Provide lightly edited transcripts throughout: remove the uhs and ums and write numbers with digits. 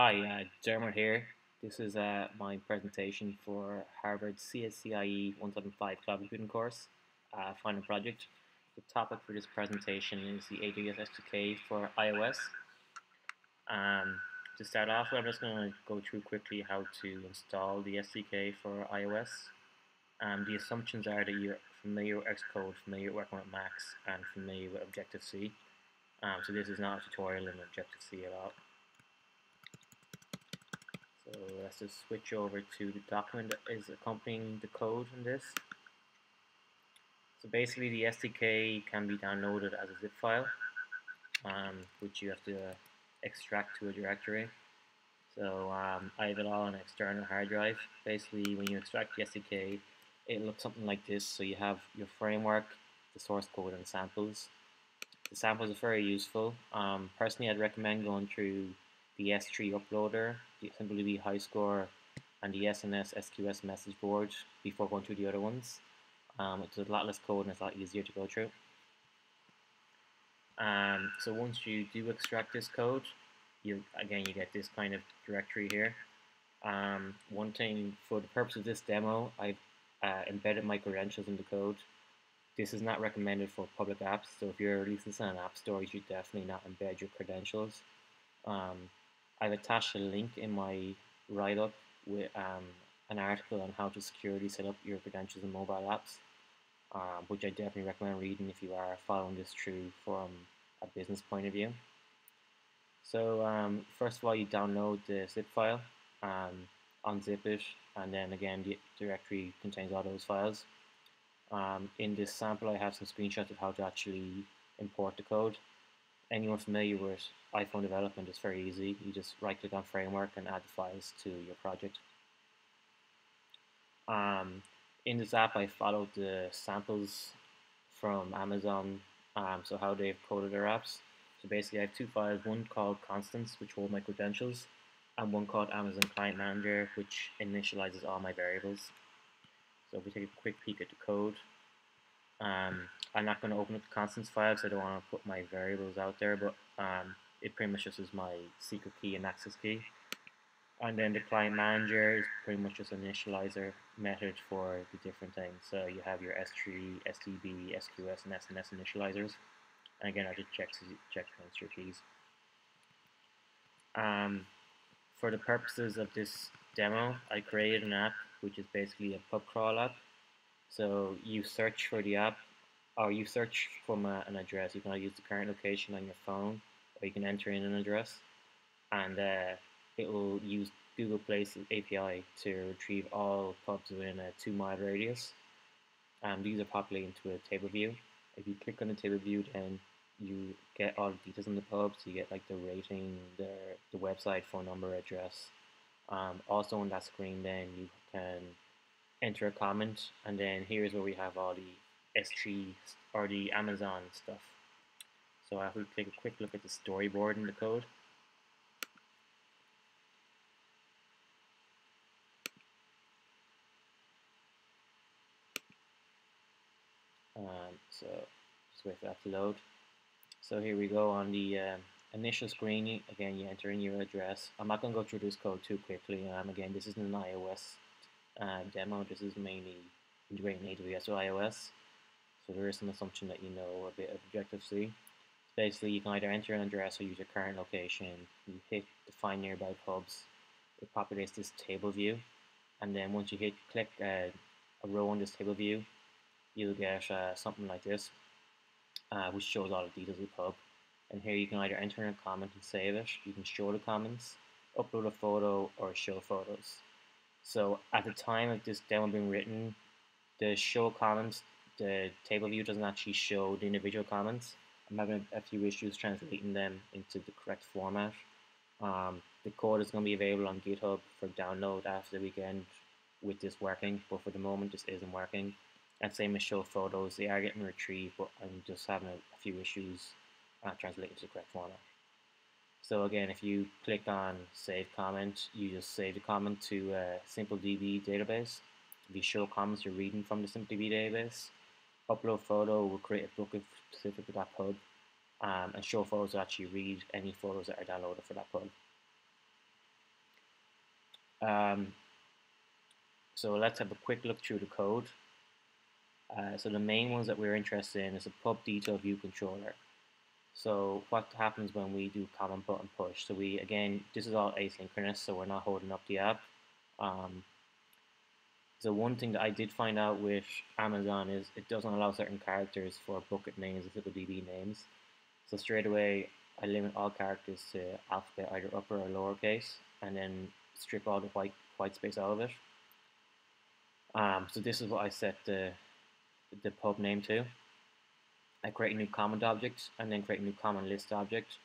Hi, Dermot here. This is my presentation for Harvard CSCIE 175 Cloud Computing course, final project. The topic for this presentation is the AWS SDK for iOS. Um, to start off with, I'm just going to go through quickly how to install the SDK for iOS. The assumptions are that you're familiar with Xcode, familiar with working with Macs, and familiar with Objective-C. So this is not a tutorial in Objective-C at all. So let's just switch over to the document that is accompanying the code in this. So basically the SDK can be downloaded as a zip file, which you have to extract to a directory. So I have it all on an external hard drive. Basically when you extract the SDK, it looks something like this. So you have your framework, the source code, and samples. The samples are very useful. Personally, I'd recommend going through the S3 uploader, the simply high score, and the SNS SQS message board before going through the other ones. It's a lot less code and it's a lot easier to go through. So once you do extract this code, you get this kind of directory here. One thing, for the purpose of this demo, I've embedded my credentials in the code. This is not recommended for public apps, so if you're releasing this on an app store, you should definitely not embed your credentials. I've attached a link in my write-up with an article on how to securely set up your credentials in mobile apps, which I definitely recommend reading if you are following this through from a business point of view. So first of all, you download the zip file, unzip it, and then again the directory contains all those files. In this sample, I have some screenshots of how to actually import the code. Anyone familiar with iPhone development, it's very easy. You just right-click on Framework and add the files to your project. In this app, I followed the samples from Amazon, so how they've coded their apps. So basically, I have two files, one called constants, which hold my credentials, and one called Amazon Client Manager, which initializes all my variables. So if we take a quick peek at the code, I'm not going to open up the constants file because I don't want to put my variables out there, but it pretty much just is my secret key and access key. And then the client manager is pretty much just an initializer method for the different things. So you have your S3, STB, SQS, and SNS initializers. And again, I just check against your keys. For the purposes of this demo, I created an app which is basically a pub crawl app. So you search for the app, or you search from an address. You can use the current location on your phone, or you can enter in an address, and it will use Google Play's API to retrieve all pubs within a 2-mile radius. These are populated into a table view. If you click on the table view, then you get all the details on the pubs. You get like the rating, the website, phone number, address. Also on that screen, then you can enter a comment, and then here's where we have all the S3 or the Amazon stuff. So if we take a quick look at the storyboard in the code. So just wait for that to load. So here we go on the initial screen. Again, you enter in your address. I'm not going to go through this code too quickly. Again, this isn't an iOS demo. This is mainly integrating AWS or iOS. So there is some assumption that you know a bit of Objective-C. Basically, you can either enter an address or use your current location. You hit define nearby pubs. It populates this table view, and then once you click a row on this table view, you'll get something like this, which shows all the details of the pub. And here you can either enter in a comment and save it. You can show the comments, upload a photo, or show photos. So at the time of this demo being written, the show comments, the table view doesn't actually show the individual comments. I'm having a few issues translating them into the correct format. The code is going to be available on GitHub for download after the weekend with this working, but for the moment this isn't working. And same as show photos, they are getting retrieved, but I'm just having a few issues translating to the correct format. So again, if you click on save comment, you just save the comment to a SimpleDB database. If you show comments you're reading from the SimpleDB database, upload photo will create a bucket specific to that pub, and show photos will actually read any photos that are downloaded for that pub. Um, so let's have a quick look through the code. So the main ones that we're interested in is a pub detail view controller. So what happens when we do comment button push? So we, again, this is all asynchronous, so we're not holding up the app. So one thing that I did find out with Amazon is it doesn't allow certain characters for bucket names and DB names. So straight away, I limit all characters to alphabet, either upper or lowercase, and then strip all the white space out of it. So this is what I set the pub name to. I create a new comment object and then create a new comment list object.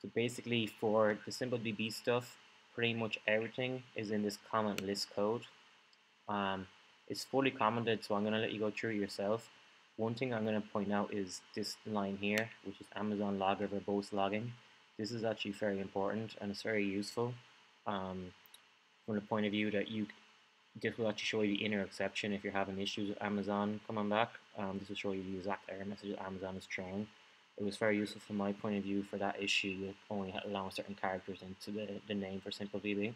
So basically for the simple DB stuff, pretty much everything is in this comment list code. It's fully commented, so I'm going to let you go through it yourself. One thing I'm going to point out is this line here, which is Amazon logger verbose logging. This is actually very important and it's very useful from the point of view that this will actually show you the inner exception if you're having issues with Amazon coming back. This will show you the exact error message that Amazon is throwing. It was very useful from my point of view for that issue with only allowing certain characters into the name for SimpleDB.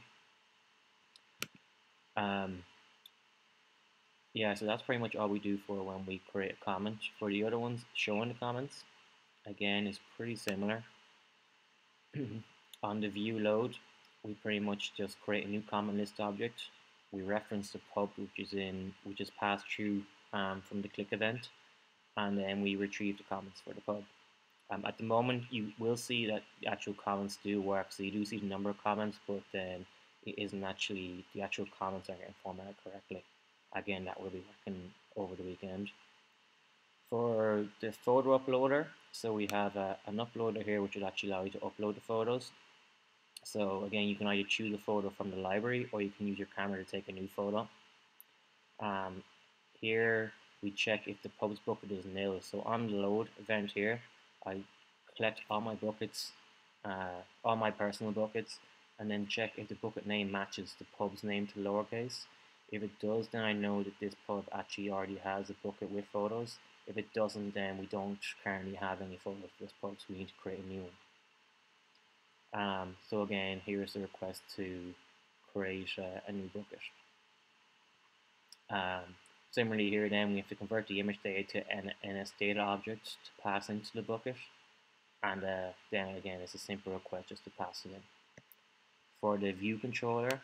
Yeah, so that's pretty much all we do for when we create a comment. For the other ones, showing the comments, again, is pretty similar. On the view load, we pretty much just create a new comment list object. We reference the pub, which is passed through from the click event, and then we retrieve the comments for the pub. At the moment, you will see that the actual comments do work, so you do see the number of comments, but then it isn't actually, the actual comments aren't getting formatted correctly. Again, that will be working over the weekend. For the photo uploader, so we have an uploader here which will actually allow you to upload the photos. So again, you can either choose a photo from the library or you can use your camera to take a new photo. Here we check if the pub's bucket is nil. So on the load event here, I collect all my buckets, all my personal buckets, and then check if the bucket name matches the pub's name to lowercase. If it does, then I know that this pub actually already has a bucket with photos. If it doesn't, then we don't currently have any photos for this pub, so we need to create a new one. So again, here's the request to create a new bucket. Similarly here then we have to convert the image data to an NS data object to pass into the bucket, and then again it's a simple request just to pass it in. For the view controller,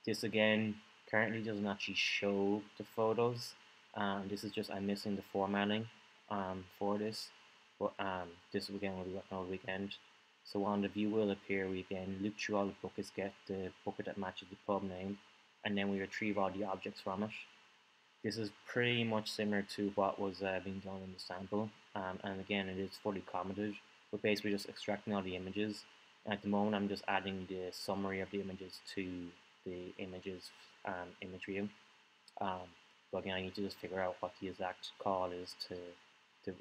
this again currently doesn't actually show the photos. This is just I'm missing the formatting for this, but this again will be working over the weekend. So on the view will appear, we again look through all the buckets, get the bucket that matches the pub name, and then we retrieve all the objects from it. This is pretty much similar to what was being done in the sample, and again it is fully commented. We're basically just extracting all the images. At the moment I'm just adding the summary of the images to the images image view. But again I need to just figure out what the exact call is to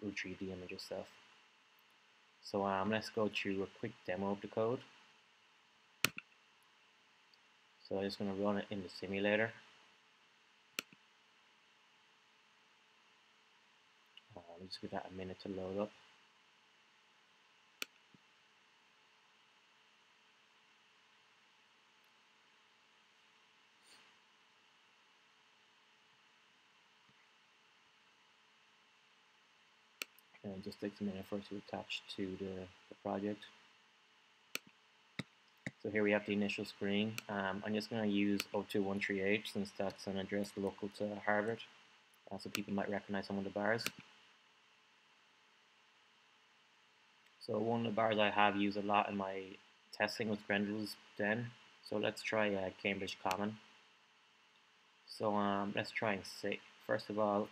retrieve the image itself. So let's go through a quick demo of the code. So I'm just going to run it in the simulator. Just give that a minute to load up. And it just takes a minute for it to attach to the project. So here we have the initial screen. I'm just going to use 02138 since that's an address local to Harvard, so people might recognize some of the bars. So one of the bars I have used a lot in my testing was Grendel's Den. So let's try Cambridge Common. So let's try and say, first of all,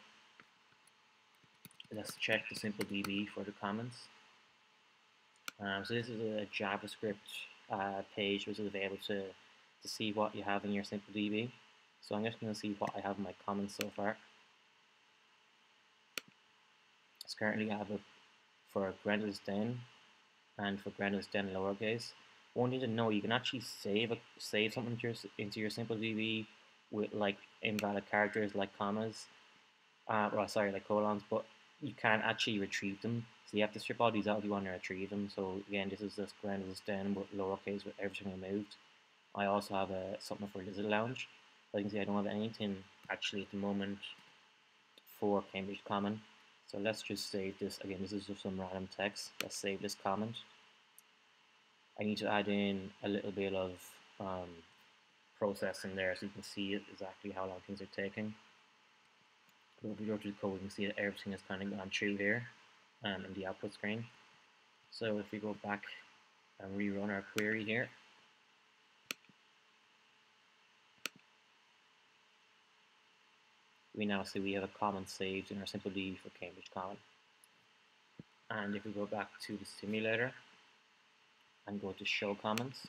let's check the SimpleDB for the comments. So this is a JavaScript page which is available to see what you have in your SimpleDB. So I'm just going to see what I have in my comments so far. So currently I have it for Grendel's Den and for Grendel's Den lowercase. One thing to know, you can actually save something into your SimpleDB with like invalid characters like commas, like colons, but you can't actually retrieve them. So you have to strip all these out if you want to retrieve them. So again, this is just Grendel's Den but lowercase with everything removed. I also have something for Lizard Lounge. But you can see I don't have anything actually at the moment for Cambridge Common. So let's just save this. Again, this is just some random text. Let's save this comment. I need to add in a little bit of um, processing there so you can see exactly how long things are taking. But if we go to the code, you can see that everything has kind of gone through here in the output screen. So if we go back and rerun our query here, we now see we have a comment saved in our simple DB for Cambridge Common. And if we go back to the simulator and go to show comments,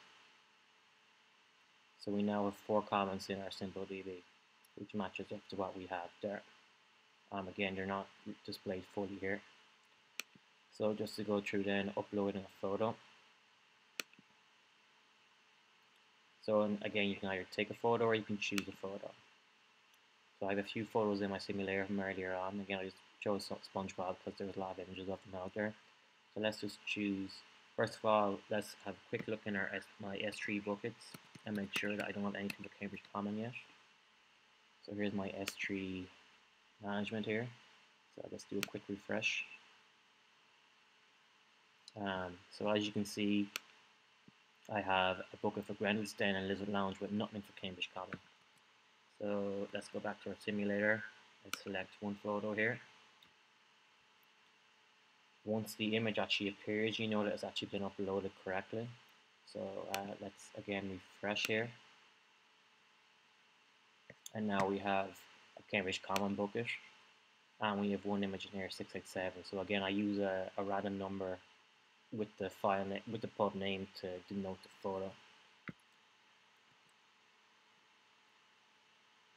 so we now have 4 comments in our simple DB, which matches up to what we had there. Again, they're not displayed fully here. So just to go through then uploading a photo. So again, you can either take a photo or you can choose a photo. So I have a few photos in my simulator from earlier on. Again, I just chose SpongeBob because there's a lot of images of them out there. So let's just choose, first of all, let's have a quick look in my S3 buckets and make sure that I don't have anything for Cambridge Common yet. So here's my S3 management here. So let's do a quick refresh. So as you can see, I have a bucket for Grendel's Den and Lizard Lounge with nothing for Cambridge Common. So let's go back to our simulator and select one photo here. Once the image actually appears, you know that it's actually been uploaded correctly. So let's again refresh here. And now we have a Cambridge Common bucket. And we have one image in here, 687. So again, I use a random number with the file with the pub name to denote the photo.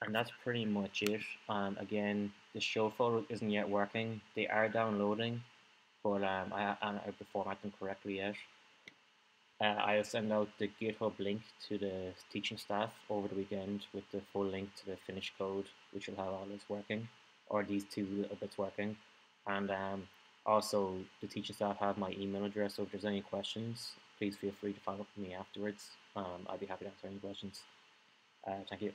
And that's pretty much it. Again, the show photo isn't yet working. They are downloading, but I haven't formatted them correctly yet. I'll send out the GitHub link to the teaching staff over the weekend with the full link to the finished code, which will have all this working, or these 2 little bits working. And also, the teaching staff have my email address, so if there's any questions, please feel free to follow up with me afterwards. I'd be happy to answer any questions. Thank you.